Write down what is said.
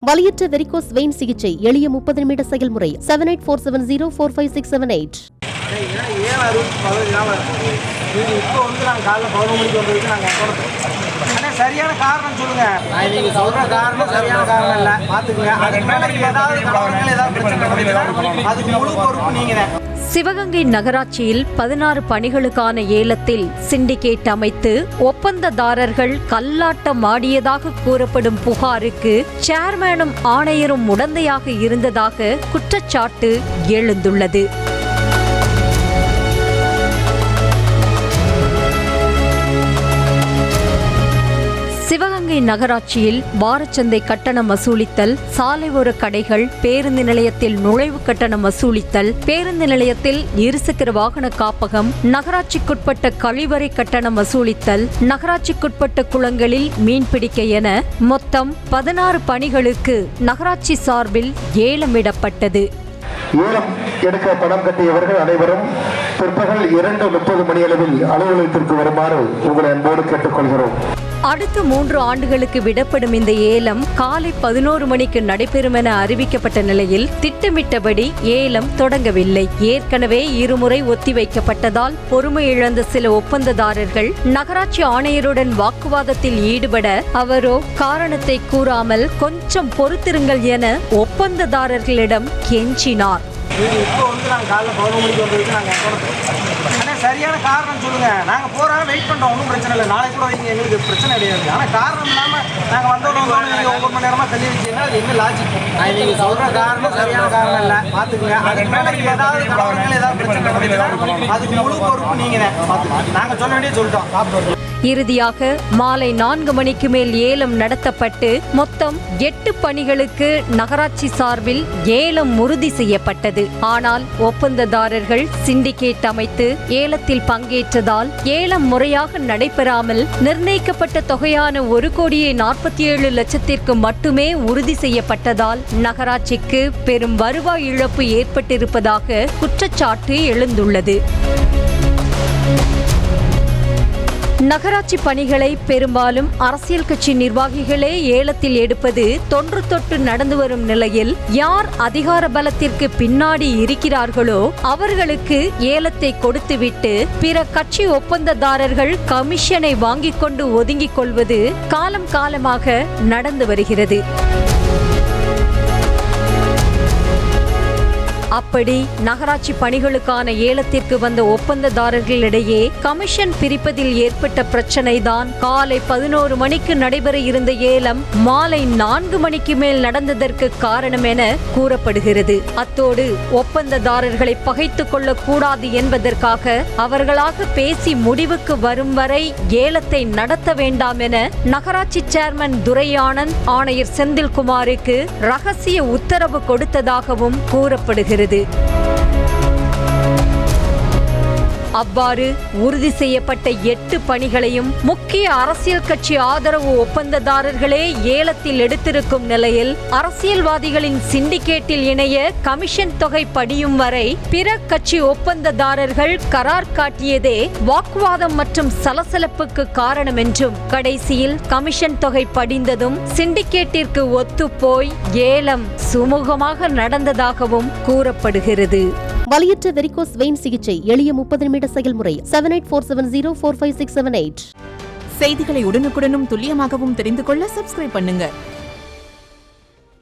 வலியற்ற varicose vein சிகிச்சை எளிய 30 நிமிட செயல்முறை 7847045678. சரியான காரணம் சொல்லுங்க. நீங்க சொல்ற காரணம் சரியான காரணம் இல்ல, பாத்துக்கங்க. அதுக்கு மேல ஏதாவது காரணங்கள் ஏதாவது பிரச்சனை அதுக்கு முழு பொறுப்பு நீங்க. சிவகங்கை நகராட்சியில் 16 பணிகளுக்கான ஏலத்தில் சிண்டிகேட் அமைத்து ஒப்பந்ததாரர்கள் கல்லாட்டம் ஆடியதாக கூறப்படும் புகாருக்கு சேர்மேனும் ஆணையரும் உடந்தையாக இருந்ததாக குற்றச்சாட்டு எழுந்துள்ளது. சிவகங்கை நகராட்சியில் வாரச்சந்தை கட்டணம் வசூலித்தல், சாலையோர கடைகள், பேருந்து நிலையத்தில் நுழைவு கட்டணம் வசூலித்தல், பேருந்து நிலையத்தில் இருசக்கர வாகன காப்பகம், நகராட்சிக்குட்பட்ட கழிவறை கட்டணம் வசூலித்தல், நகராட்சிக்குட்பட்ட குளங்களில் மீன்பிடிக்க என மொத்தம் 16 பணிகளுக்கு நகராட்சி சார்பில் ஏலமிடப்பட்டது. ஏலம் எடுக்க பணம் கட்டியவர்கள் அனைவரும் பிற்பகல் 2:30 மணியளவில் அலுவலகத்திற்கு வருமாறு உங்களை அன்போடு கேட்டுக்கொள்கிறோம். அடுத்த 3 ஆண்டுகளுக்கு விடப்படும் இந்த ஏலம் காலை 11 மணிக்கு நடைபெறும் என அறிவிக்கப்பட்ட நிலையில் திட்டமிட்டபடி ஏலம் தொடங்கவில்லை. ஏற்கனவே இருமுறை ஒத்திவைக்கப்பட்டதால் பொறுமை இழந்த சில ஒப்பந்ததாரர்கள் நகராட்சி ஆணையருடன் வாக்குவாதத்தில் ஈடுபட அவரோ காரணத்தை கூறாமல் கொஞ்சம் பொறுத்திருங்கள் என ஒப்பந்ததாரர்களிடம் கெஞ்சினார். சரியான காரணம் சொல்லுங்க. நாங்க போறோம், வெயிட் பண்றோம், ஒன்றும் பிரச்சனை இல்லை. நாளைக்கு கூட வைங்க, எங்களுக்கு பிரச்சனை கிடையாது. ஆனா காரணம் இல்லாம நாங்க வந்தோம் நீங்க 9 மணி நேரமா தள்ளி வச்சீங்கன்னா அது என்ன லாஜிக்? நீங்க சொல்ற காரணம் சரியான காரணம் இல்ல, பாத்துக்கங்க. அதுக்கு மேல ஏதாவது காரணங்கள் ஏதாவது பிரச்சனை அதுக்கு முழு பொறுப்பு நீங்க. நாங்க சொல்ல வேண்டிய சொல்லிட்டோம். இறுதியாக மாலை 4 மணிக்கு மேல் ஏலம் நடத்தப்பட்டு மொத்தம் 8 பணிகளுக்கு நகராட்சி சார்பில் ஏலம் உறுதி செய்யப்பட்டது. ஆனால் ஒப்பந்ததாரர்கள் சிண்டிகேட் அமைத்து ஏலத்தில் பங்கேற்றதால் ஏலம் முறையாக நடைபெறாமல் நிர்ணயிக்கப்பட்ட தொகையான 1,47,00,000 மட்டுமே உறுதி செய்யப்பட்டதால் நகராட்சிக்கு பெரும் வருவாய் இழப்பு ஏற்பட்டிருப்பதாக குற்றச்சாட்டு எழுந்துள்ளது. நகராட்சி பணிகளை பெரும்பாலும் அரசியல் கட்சி நிர்வாகிகளே ஏலத்தில் எடுப்பது தொன்று தொட்டு நடந்து வரும் நிலையில் யார் அதிகார பலத்திற்கு பின்னாடி இருக்கிறார்களோ அவர்களுக்கு ஏலத்தை கொடுத்துவிட்டு பிற கட்சி ஒப்பந்ததாரர்கள் கமிஷனை வாங்கிக் கொண்டு ஒதுங்கிக் கொள்வது காலம் காலமாக நடந்து வருகிறது. அப்படி நகராட்சி பணிகளுக்கான ஏலத்திற்கு வந்த ஒப்பந்ததாரர்களிடையே கமிஷன் பிரிப்பதில் ஏற்பட்ட பிரச்சனைதான் காலை 11 மணிக்கு நடைபெற இருந்த ஏலம் மாலை 4 மணிக்கு மேல் நடந்ததற்கு காரணம் என கூறப்படுகிறது. அத்தோடு ஒப்பந்ததாரர்களை பகைத்துக் கொள்ளக் கூடாது என்பதற்காக அவர்களாக பேசி முடிவுக்கு வரும் வரை ஏலத்தை நடத்த வேண்டாம் என நகராட்சி சேர்மன் துரையானந்த் ஆணையர் செந்தில்குமாருக்கு ரகசிய உத்தரவு கொடுத்ததாகவும் கூறப்படுகிறது. அவ்வாறு உறுதி செய்யப்பட்ட 8 பணிகளையும் முக்கிய அரசியல் கட்சி ஆதரவு ஒப்பந்ததாரர்களே ஏலத்தில் எடுத்திருக்கும் நிலையில் அரசியல்வாதிகளின் சிண்டிகேட்டில் இணைய கமிஷன் தொகை படியும் வரை பிற கட்சி ஒப்பந்ததாரர்கள் கரார் காட்டியதே வாக்குவாதம் மற்றும் சலசலப்புக்கு காரணம் என்றும் கடைசியில் கமிஷன் தொகை படிந்ததும் சிண்டிகேட்டிற்கு ஒத்துப்போய் ஏலம் சுமூகமாக நடந்ததாகவும் கூறப்படுகிறது. வலியற்ற வெரிகோஸ் வெயின் சிகிச்சை எளிய 30 நிமிட செயல்முறை 7847045678. செய்திகளை உடனுக்குடனும் துல்லியமாகவும் தெரிந்து கொள்ள சப்ஸ்கிரைப் பண்ணுங்க.